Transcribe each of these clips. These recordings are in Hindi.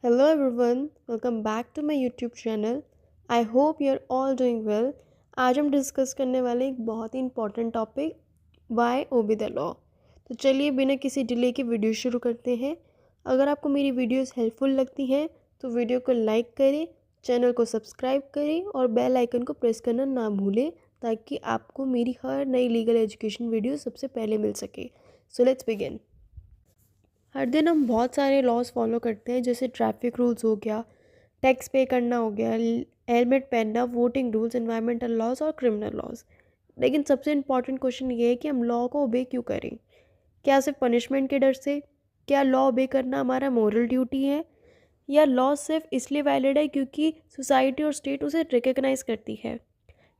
Hello everyone, welcome back to my YouTube channel. I hope you're all doing well. आज हम डिस्कस करने वाले एक बहुत ही important topic why obey the law. तो चलिए बिना किसी डिले के वीडियो शुरू करते हैं। अगर आपको मेरी वीडियोस हेल्पफुल लगती हैं तो वीडियो को लाइक करें, चैनल को सब्सक्राइब करें और बेल आइकन को प्रेस करना ना भूलें ताकि आपको मेरी हर नई लीगल एजुकेशन वीडियो सबसे पहले मिल सके। So let's begin. हर दिन हम बहुत सारे लॉज फॉलो करते हैं, जैसे ट्रैफिक रूल्स हो गया, टैक्स पे करना हो गया, हेलमेट पहनना, वोटिंग रूल्स, एनवायरमेंटल लॉज और क्रिमिनल लॉज। लेकिन सबसे इम्पॉर्टेंट क्वेश्चन ये है कि हम लॉ को ओबे क्यों करें। क्या सिर्फ पनिशमेंट के डर से? क्या लॉ ओबे करना हमारा मोरल ड्यूटी है, या लॉ सिर्फ इसलिए वैलिड है क्योंकि सोसाइटी और स्टेट उसे रिकग्नाइज करती है।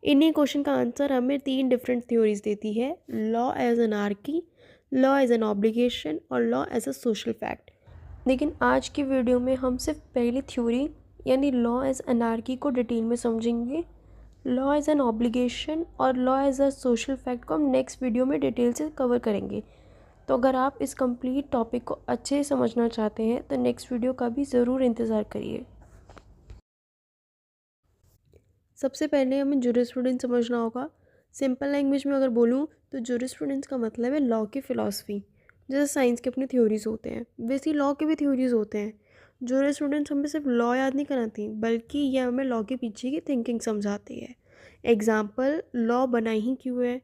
इन्हीं क्वेश्चन का आंसर हमें तीन डिफरेंट थ्योरीज देती है: law as anarchy, law as an obligation और law as a social fact. लेकिन आज की वीडियो में हम सिर्फ पहली थ्योरी यानी लॉ एज अनार्की को डिटेल में समझेंगे। लॉ एज एन ऑब्लिगेशन और law as a social fact को हम नेक्स्ट वीडियो में डिटेल से कवर करेंगे। तो अगर आप इस कंप्लीट टॉपिक को अच्छे से समझना चाहते हैं तो नेक्स्ट वीडियो का भी ज़रूर इंतज़ार करिए। सबसे पहले हमें जूरिस्प्रूडेंस समझना होगा। सिंपल लैंग्वेज में अगर बोलूँ तो जूरिस्प्रूडेंस का मतलब है लॉ की फ़िलॉसफी। जैसे साइंस के अपने थ्योरीज होते हैं, वैसे ही लॉ के भी थ्योरीज होते हैं। जूरिस्प्रूडेंस हमें सिर्फ लॉ याद नहीं कराती, बल्कि यह हमें लॉ के पीछे की थिंकिंग समझाती है। एग्जाम्पल, लॉ बना ही क्यों है,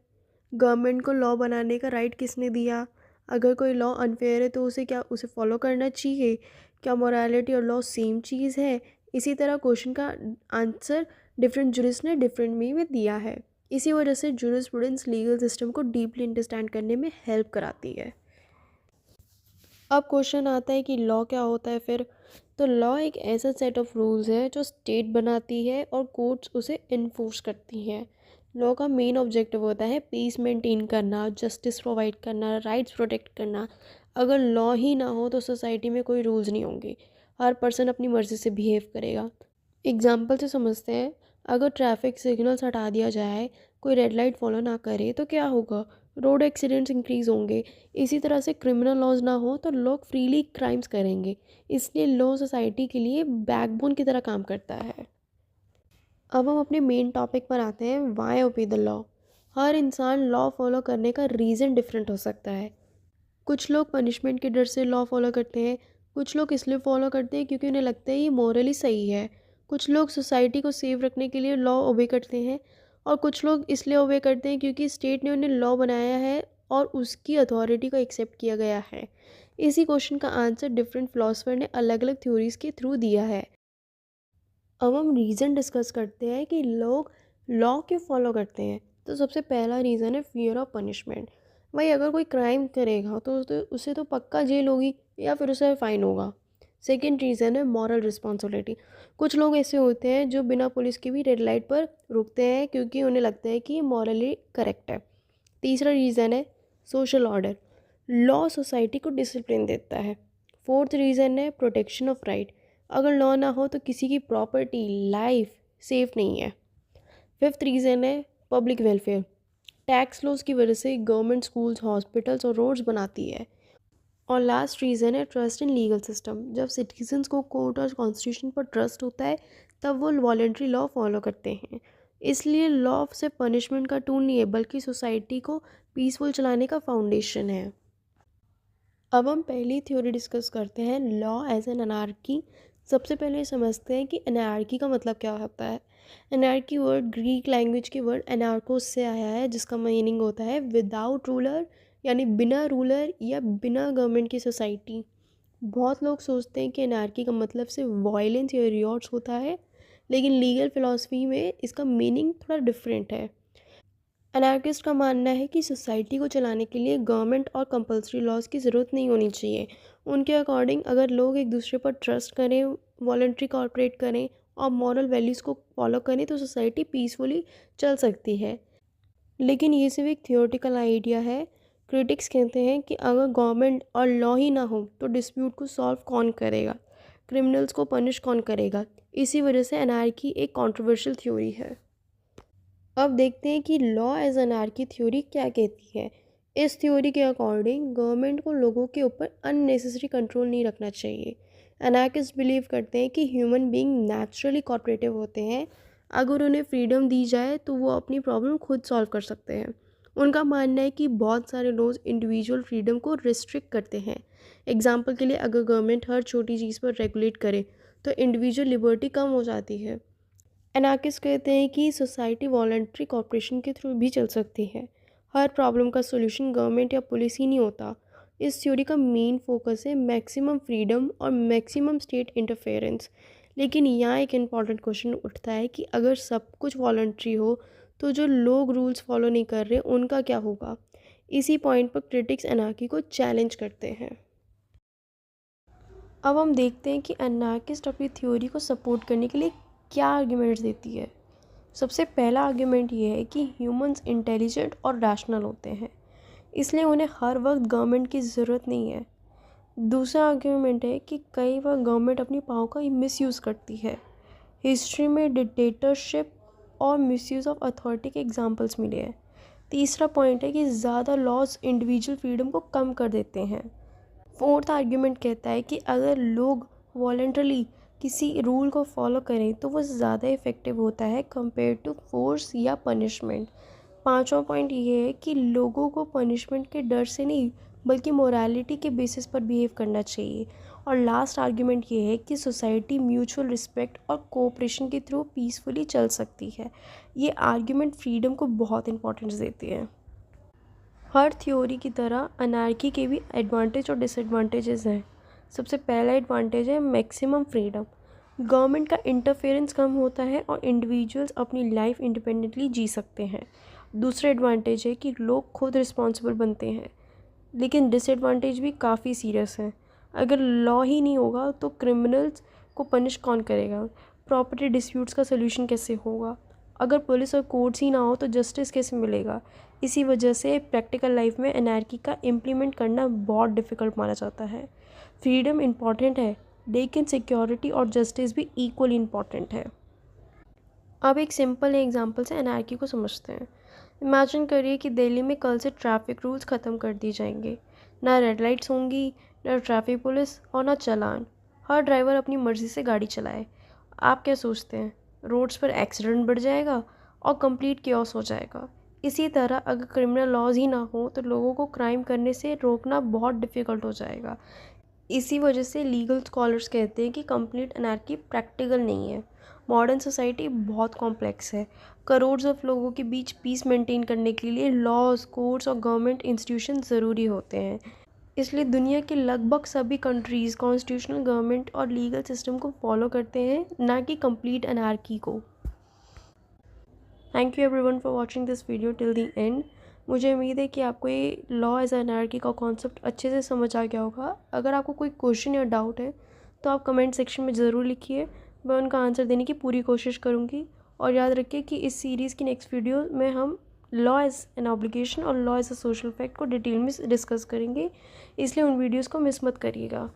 गवर्नमेंट को लॉ बनाने का राइट किसने दिया, अगर कोई लॉ अनफेयर है तो उसे फॉलो करना चाहिए, क्या मोरालिटी और लॉ सेम चीज़ है। इसी तरह क्वेश्चन का आंसर डिफरेंट जूरिस्ट ने डिफरेंट वे में दिया है। इसी वजह से जूरिस्प्रूडेंस लीगल सिस्टम को डीपली अंडरस्टैंड करने में हेल्प कराती है। अब क्वेश्चन आता है कि लॉ क्या होता है फिर। तो लॉ एक ऐसा सेट ऑफ रूल्स है जो स्टेट बनाती है और कोर्ट्स उसे इन्फोर्स करती हैं। लॉ का मेन ऑब्जेक्टिव होता है पीस मेंटेन करना, जस्टिस प्रोवाइड करना, राइट्स प्रोटेक्ट करना। अगर लॉ ही ना हो तो सोसाइटी में कोई रूल्स नहीं होंगे, हर पर्सन अपनी मर्ज़ी से बिहेव करेगा। एग्जाम्पल से समझते हैं, अगर ट्रैफिक सिग्नल्स हटा दिया जाए, कोई रेड लाइट फॉलो ना करे तो क्या होगा? रोड एक्सीडेंट्स इंक्रीज़ होंगे। इसी तरह से क्रिमिनल लॉज ना हो तो लोग फ्रीली क्राइम्स करेंगे। इसलिए लॉ सोसाइटी के लिए बैकबोन की तरह काम करता है। अब हम अपने मेन टॉपिक पर आते हैं, वाई ओबे द लॉ। हर इंसान लॉ फॉलो करने का रीज़न डिफरेंट हो सकता है। कुछ लोग पनिशमेंट के डर से लॉ फॉलो करते हैं, कुछ लोग इसलिए फॉलो करते हैं क्योंकि उन्हें लगता है ये मॉरली सही है, कुछ लोग सोसाइटी को सेव रखने के लिए लॉ ओबे करते हैं, और कुछ लोग इसलिए ओबे करते हैं क्योंकि स्टेट ने उन्हें लॉ बनाया है और उसकी अथॉरिटी को एक्सेप्ट किया गया है। इसी क्वेश्चन का आंसर डिफरेंट फिलोसफर ने अलग अलग थ्योरीज के थ्रू दिया है। अब हम रीज़न डिस्कस करते हैं कि लोग लॉ क्यों फॉलो करते हैं। तो सबसे पहला रीज़न है फियर ऑफ पनिशमेंट। भाई अगर कोई क्राइम करेगा तो उसे तो पक्का जेल होगी या फिर उसे फाइन होगा। सेकंड रीज़न है मॉरल रिस्पॉन्सिबिलिटी। कुछ लोग ऐसे होते हैं जो बिना पुलिस की भी रेड लाइट पर रुकते हैं क्योंकि उन्हें लगता है कि ये मॉरली करेक्ट है। तीसरा रीज़न है सोशल ऑर्डर। लॉ सोसाइटी को डिसिप्लिन देता है। फोर्थ रीज़न है प्रोटेक्शन ऑफ राइट। अगर लॉ ना हो तो किसी की प्रॉपर्टी, लाइफ सेफ नहीं है। फिफ्थ रीज़न है पब्लिक वेलफेयर। टैक्स लॉस की वजह से गवर्नमेंट स्कूल्स, हॉस्पिटल्स और रोड्स बनाती है। और लास्ट रीज़न है ट्रस्ट इन लीगल सिस्टम। जब सिटीजन्स को कोर्ट और कॉन्स्टिट्यूशन पर ट्रस्ट होता है तब वो वॉलेंट्री लॉ फॉलो करते हैं। इसलिए लॉ सिर्फ पनिशमेंट का टूल नहीं है, बल्कि सोसाइटी को पीसफुल चलाने का फाउंडेशन है। अब हम पहली थ्योरी डिस्कस करते हैं, लॉ एज एन अनार्की। सबसे पहले समझते हैं कि अनार्की का मतलब क्या होता है। अनार्की वर्ड ग्रीक लैंग्वेज के वर्ड अनार्कोस से आया है, जिसका मीनिंग होता है विदाउट रूलर, यानी बिना रूलर या बिना गवर्नमेंट की सोसाइटी। बहुत लोग सोचते हैं कि अनार्की का मतलब सिर्फ वायलेंस या रियॉट्स होता है, लेकिन लीगल फिलॉसफी में इसका मीनिंग थोड़ा डिफरेंट है। अनार्किस्ट का मानना है कि सोसाइटी को चलाने के लिए गवर्नमेंट और कंपलसरी लॉज की ज़रूरत नहीं होनी चाहिए। उनके अकॉर्डिंग अगर लोग एक दूसरे पर ट्रस्ट करें, वॉलंटरी कॉर्पोरेट करें और मॉरल वैल्यूज़ को फॉलो करें तो सोसाइटी पीसफुली चल सकती है। लेकिन ये सिर्फ एक थियोरेटिकल आइडिया है। क्रिटिक्स कहते हैं कि अगर गवर्नमेंट और लॉ ही ना हो तो डिस्प्यूट को सॉल्व कौन करेगा, क्रिमिनल्स को पनिश कौन करेगा। इसी वजह से अनार्की एक कंट्रोवर्शियल थ्योरी है। अब देखते हैं कि लॉ एज अनार्की थ्योरी क्या कहती है। इस थ्योरी के अकॉर्डिंग गवर्नमेंट को लोगों के ऊपर अननेसेसरी कंट्रोल नहीं रखना चाहिए। एनार्किस्ट बिलीव करते हैं कि ह्यूमन बीइंग नेचुरली कोऑपरेटिव होते हैं। अगर उन्हें फ्रीडम दी जाए तो वो अपनी प्रॉब्लम खुद सॉल्व कर सकते हैं। उनका मानना है कि बहुत सारे लॉज इंडिविजुअल फ्रीडम को रिस्ट्रिक्ट करते हैं। एग्जाम्पल के लिए अगर गवर्नमेंट हर छोटी चीज़ पर रेगुलेट करे तो इंडिविजुअल लिबर्टी कम हो जाती है। एनार्किस्ट कहते हैं कि सोसाइटी वॉलंटरी कॉपरेशन के थ्रू भी चल सकती है। हर प्रॉब्लम का सोल्यूशन गवर्नमेंट या पुलिस ही नहीं होता। इस थ्योरी का मेन फोकस है मैक्सिमम फ्रीडम और मैक्सिमम स्टेट इंटरफेरेंस। लेकिन यहाँ एक इम्पॉर्टेंट क्वेश्चन उठता है कि अगर सब कुछ वॉलंटरी हो तो जो लोग रूल्स फॉलो नहीं कर रहे उनका क्या होगा। इसी पॉइंट पर क्रिटिक्स एनार्की को चैलेंज करते हैं। अब हम देखते हैं कि एनार्किस्ट अपनी थ्योरी को सपोर्ट करने के लिए क्या आर्ग्यूमेंट्स देती है। सबसे पहला आर्ग्यूमेंट ये है कि ह्यूमंस इंटेलिजेंट और रैशनल होते हैं, इसलिए उन्हें हर वक्त गवर्नमेंट की ज़रूरत नहीं है। दूसरा आर्ग्यूमेंट है कि कई बार गवर्नमेंट अपनी पावर का मिसयूज़ करती है। हिस्ट्री में डिक्टेटरशिप और मिसयूज़ ऑफ अथॉरिटी के एग्जांपल्स मिले हैं। तीसरा पॉइंट है कि ज़्यादा लॉज इंडिविजुअल फ्रीडम को कम कर देते हैं। फोर्थ आर्ग्यूमेंट कहता है कि अगर लोग वॉलंटरली किसी रूल को फॉलो करें तो वो ज़्यादा इफ़ेक्टिव होता है कंपेयर टू फोर्स या पनिशमेंट। पांचवा पॉइंट ये है कि लोगों को पनिशमेंट के डर से नहीं बल्कि मोरालिटी के बेसिस पर बिहेव करना चाहिए। और लास्ट आर्ग्यूमेंट ये है कि सोसाइटी म्यूचुअल रिस्पेक्ट और कोऑपरेशन के थ्रू पीसफुली चल सकती है। ये आर्ग्यूमेंट फ्रीडम को बहुत इंपॉर्टेंस देते हैं। हर थ्योरी की तरह अनार्की के भी एडवांटेज और डिसएडवांटेजेस हैं। सबसे पहला एडवांटेज है मैक्सिमम फ्रीडम। गवर्नमेंट का इंटरफेरेंस कम होता है और इंडिविजुअल्स अपनी लाइफ इंडिपेंडेंटली जी सकते हैं। दूसरा एडवांटेज है कि लोग खुद रिस्पॉन्सिबल बनते हैं। लेकिन डिसएडवांटेज भी काफ़ी सीरियस है। अगर लॉ ही नहीं होगा तो क्रिमिनल्स को पनिश कौन करेगा? प्रॉपर्टी डिस्प्यूट्स का सलूशन कैसे होगा? अगर पुलिस और कोर्ट्स ही ना हो तो जस्टिस कैसे मिलेगा? इसी वजह से प्रैक्टिकल लाइफ में एनार्की का इम्प्लीमेंट करना बहुत डिफ़िकल्ट माना जाता है। फ्रीडम इम्पॉर्टेंट है लेकिन सिक्योरिटी और जस्टिस भी इक्वली इम्पॉर्टेंट है। अब एक सिंपल एग्जांपल से एनार्की को समझते हैं। इमेजिन करिए कि दिल्ली में कल से ट्रैफिक रूल्स ख़त्म कर दिए जाएंगे। ना रेड लाइट्स होंगी, ना ट्रैफिक पुलिस और ना चालान। हर ड्राइवर अपनी मर्ज़ी से गाड़ी चलाए। आप क्या सोचते हैं? रोड्स पर एक्सीडेंट बढ़ जाएगा और कंप्लीट केओस हो जाएगा। इसी तरह अगर क्रिमिनल लॉज ही ना हो तो लोगों को क्राइम करने से रोकना बहुत डिफ़िकल्ट हो जाएगा। इसी वजह से लीगल स्कॉलर्स कहते हैं कि कंप्लीट एनार्की प्रैक्टिकल नहीं है। मॉडर्न सोसाइटी बहुत कॉम्प्लेक्स है। करोड़्स ऑफ लोगों के बीच पीस मेंटेन करने के लिए लॉज, कोर्ट्स और गवर्नमेंट इंस्टीट्यूशन ज़रूरी होते हैं। इसलिए दुनिया के लगभग सभी कंट्रीज़ कॉन्स्टिट्यूशनल गवर्नमेंट और लीगल सिस्टम को फॉलो करते हैं, ना कि कंप्लीट एनार्की को। Thank you everyone for watching this video till the end. मुझे उम्मीद है कि आपको ये लॉ एज एनार्की का कॉन्सेप्ट अच्छे से समझ आ गया होगा। अगर आपको कोई क्वेश्चन या डाउट है तो आप कमेंट सेक्शन में ज़रूर लिखिए, मैं उनका आंसर देने की पूरी कोशिश करूँगी। और याद रखिए कि इस सीरीज़ की नेक्स्ट वीडियो में हम लॉ एज एन ऑब्लिगेशन और law as a social fact को डिटेल में डिस्कस करेंगे, इसलिए उन वीडियोज़ को मिस मत करिएगा।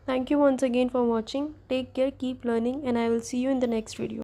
Thank you once again for watching. Take care, keep learning and I will see you in the next video.